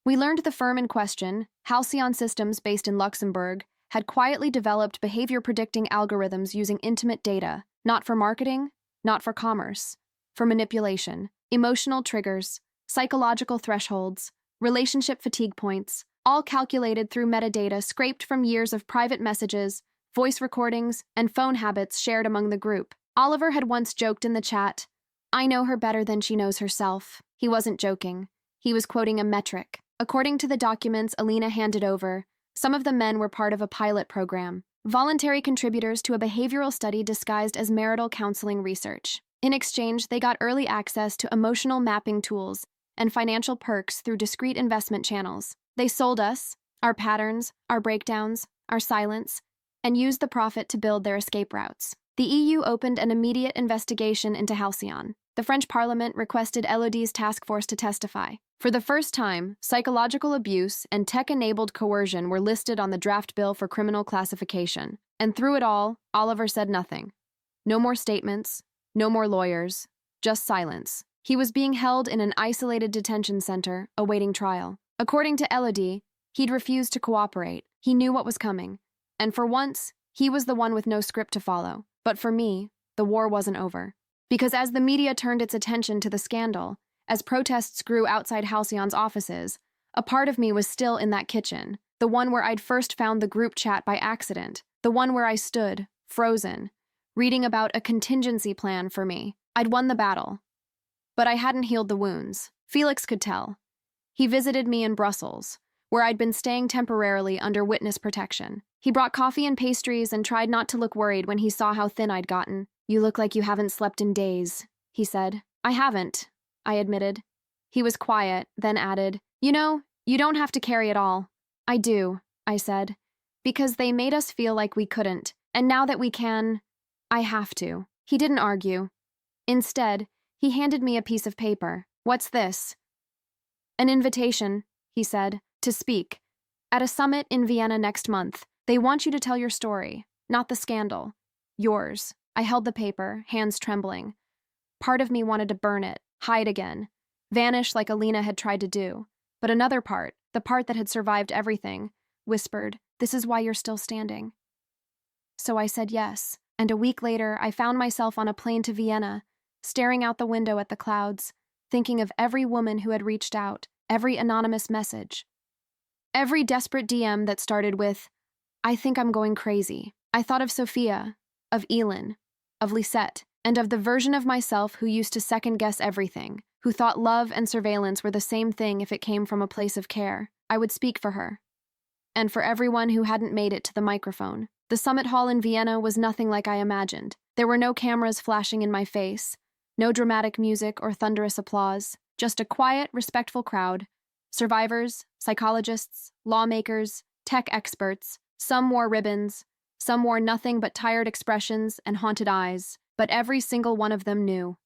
We learned the firm in question, Halcyon Systems based in Luxembourg, had quietly developed behavior-predicting algorithms using intimate data, not for marketing, not for commerce, for manipulation, emotional triggers, psychological thresholds, relationship fatigue points, all calculated through metadata scraped from years of private messages, voice recordings, and phone habits shared among the group. Oliver had once joked in the chat, "I know her better than she knows herself." He wasn't joking. He was quoting a metric. According to the documents Alina handed over, some of the men were part of a pilot program, voluntary contributors to a behavioral study disguised as marital counseling research. In exchange, they got early access to emotional mapping tools and financial perks through discrete investment channels. They sold us, our patterns, our breakdowns, our silence, and used the profit to build their escape routes. The EU opened an immediate investigation into Halcyon. The French Parliament requested Elodie's task force to testify. For the first time, psychological abuse and tech-enabled coercion were listed on the draft bill for criminal classification. And through it all, Oliver said nothing. No more statements, no more lawyers, just silence. He was being held in an isolated detention center, awaiting trial. According to Elodie, he'd refused to cooperate. He knew what was coming. And for once, he was the one with no script to follow. But for me, the war wasn't over. Because as the media turned its attention to the scandal, as protests grew outside Halcyon's offices, a part of me was still in that kitchen, the one where I'd first found the group chat by accident, the one where I stood, frozen, reading about a contingency plan for me. I'd won the battle. But I hadn't healed the wounds. Felix could tell. He visited me in Brussels, where I'd been staying temporarily under witness protection. He brought coffee and pastries and tried not to look worried when he saw how thin I'd gotten. "You look like you haven't slept in days," he said. "I haven't," I admitted. He was quiet, then added, "You know, you don't have to carry it all." "I do," I said, "because they made us feel like we couldn't, and now that we can, I have to." He didn't argue. Instead, he handed me a piece of paper. "What's this?" "An invitation," he said, "to speak. At a summit in Vienna next month. They want you to tell your story, not the scandal. Yours." I held the paper, hands trembling. Part of me wanted to burn it, hide again, vanish like Alina had tried to do. But another part, the part that had survived everything, whispered, "This is why you're still standing." So I said yes, and a week later I found myself on a plane to Vienna, staring out the window at the clouds, thinking of every woman who had reached out, every anonymous message, every desperate DM that started with, "I think I'm going crazy." I thought of Sophia, of Elin, of Lisette, and of the version of myself who used to second-guess everything, who thought love and surveillance were the same thing if it came from a place of care. I would speak for her. And for everyone who hadn't made it to the microphone. The summit hall in Vienna was nothing like I imagined. There were no cameras flashing in my face, no dramatic music or thunderous applause, just a quiet, respectful crowd. Survivors, psychologists, lawmakers, tech experts. Some wore ribbons, some wore nothing but tired expressions and haunted eyes, but every single one of them knew.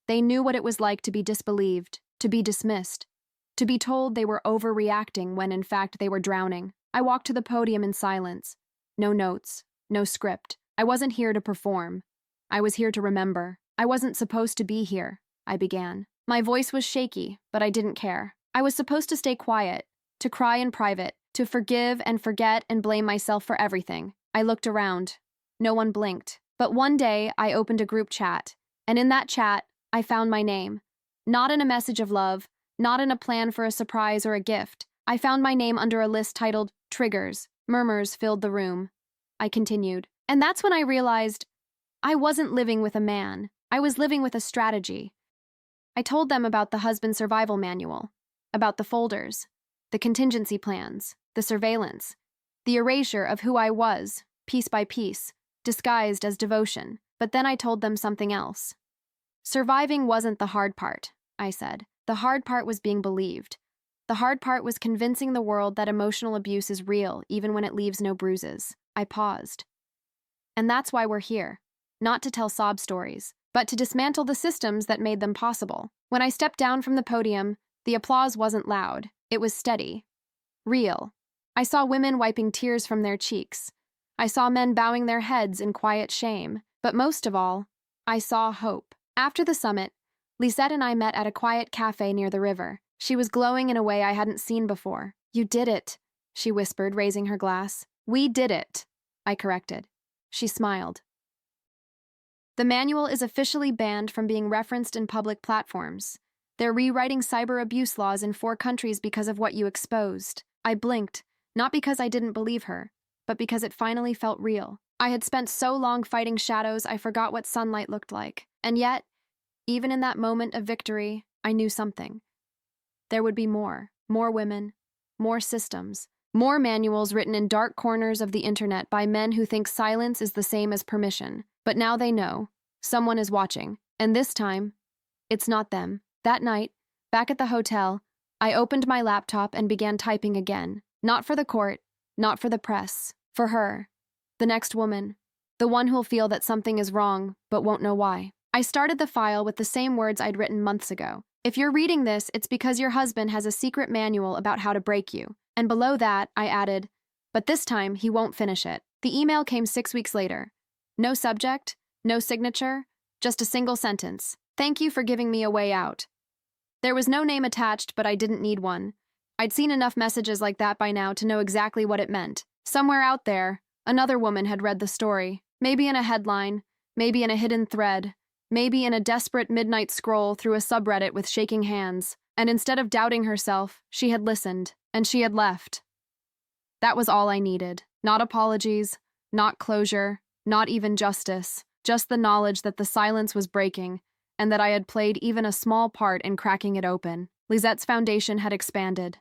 They knew what it was like to be disbelieved, to be dismissed, to be told they were overreacting when in fact they were drowning. I walked to the podium in silence. No notes, no script. I wasn't here to perform. I was here to remember. I wasn't supposed to be here, I began. My voice was shaky, but I didn't care. I was supposed to stay quiet, to cry in private, to forgive and forget and blame myself for everything. I looked around. No one blinked. But one day, I opened a group chat, and in that chat, I found my name. Not in a message of love, not in a plan for a surprise or a gift. I found my name under a list titled Triggers, Murmurs filled the room. I continued. And that's when I realized I wasn't living with a man. I was living with a strategy. I told them about the husband survival manual, about the folders, the contingency plans, the surveillance, the erasure of who I was, piece by piece, disguised as devotion. But then I told them something else. Surviving wasn't the hard part, I said. The hard part was being believed. The hard part was convincing the world that emotional abuse is real, even when it leaves no bruises. I paused. And that's why we're here. Not to tell sob stories, but to dismantle the systems that made them possible. When I stepped down from the podium, the applause wasn't loud. It was steady. Real. I saw women wiping tears from their cheeks. I saw men bowing their heads in quiet shame. But most of all, I saw hope. After the summit, Lisette and I met at a quiet cafe near the river. She was glowing in a way I hadn't seen before. You did it, she whispered, raising her glass. We did it, I corrected. She smiled. The manual is officially banned from being referenced in public platforms. They're rewriting cyber abuse laws in 4 countries because of what you exposed. I blinked, not because I didn't believe her, but because it finally felt real. I had spent so long fighting shadows I forgot what sunlight looked like. And yet, even in that moment of victory, I knew something. There would be more women, more systems, more manuals written in dark corners of the internet by men who think silence is the same as permission. But now they know. Someone is watching. And this time, it's not them. That night, back at the hotel, I opened my laptop and began typing again. Not for the court, not for the press, for her. The next woman. The one who'll feel that something is wrong, but won't know why. I started the file with the same words I'd written months ago. If you're reading this, it's because your husband has a secret manual about how to break you. And below that, I added, but this time he won't finish it. The email came 6 weeks later. No subject, no signature, just a single sentence. Thank you for giving me a way out. There was no name attached, but I didn't need one. I'd seen enough messages like that by now to know exactly what it meant. Somewhere out there, another woman had read the story. Maybe in a headline, maybe in a hidden thread, maybe in a desperate midnight scroll through a subreddit with shaking hands. And instead of doubting herself, she had listened, and she had left. That was all I needed. Not apologies, not closure, not even justice. Just the knowledge that the silence was breaking, and that I had played even a small part in cracking it open. Lisette's foundation had expanded.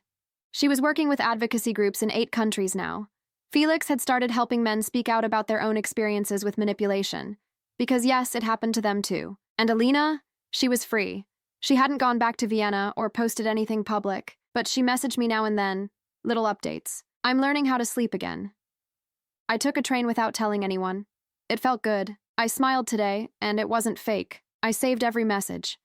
She was working with advocacy groups in 8 countries now. Felix had started helping men speak out about their own experiences with manipulation. Because yes, it happened to them too. And Alina, she was free. She hadn't gone back to Vienna or posted anything public, but she messaged me now and then, little updates. I'm learning how to sleep again. I took a train without telling anyone. It felt good. I smiled today, and it wasn't fake. I saved every message.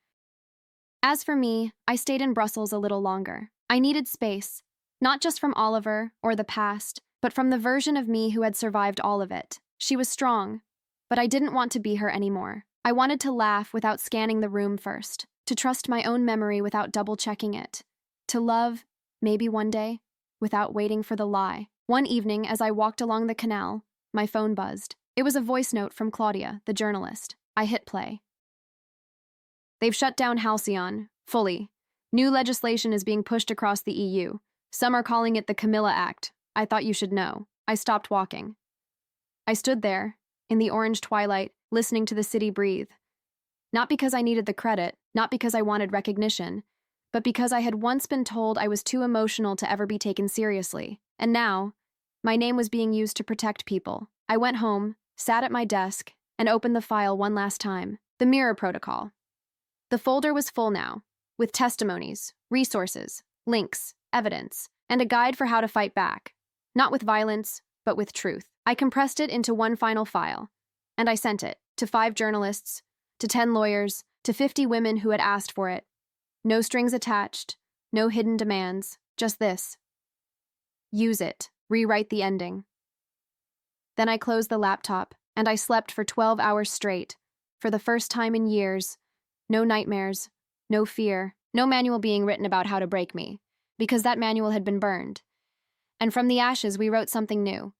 As for me, I stayed in Brussels a little longer. I needed space, not just from Oliver or the past, but from the version of me who had survived all of it. She was strong, but I didn't want to be her anymore. I wanted to laugh without scanning the room first, to trust my own memory without double-checking it, to love, maybe one day, without waiting for the lie. One evening, as I walked along the canal, my phone buzzed. It was a voice note from Claudia, the journalist. I hit play. They've shut down Halcyon, fully. New legislation is being pushed across the EU. Some are calling it the Camilla Act. I thought you should know. I stopped walking. I stood there, in the orange twilight, listening to the city breathe. Not because I needed the credit, not because I wanted recognition, but because I had once been told I was too emotional to ever be taken seriously. And now, my name was being used to protect people. I went home, sat at my desk, and opened the file one last time. The Mirror Protocol. The folder was full now, with testimonies, resources, links, evidence, and a guide for how to fight back. Not with violence, but with truth. I compressed it into one final file, and I sent it to 5 journalists, to 10 lawyers, to 50 women who had asked for it. No strings attached, no hidden demands, just this. Use it. Rewrite the ending. Then I closed the laptop, and I slept for 12 hours straight. For the first time in years. No nightmares, no fear, no manual being written about how to break me, because that manual had been burned. And from the ashes, we wrote something new.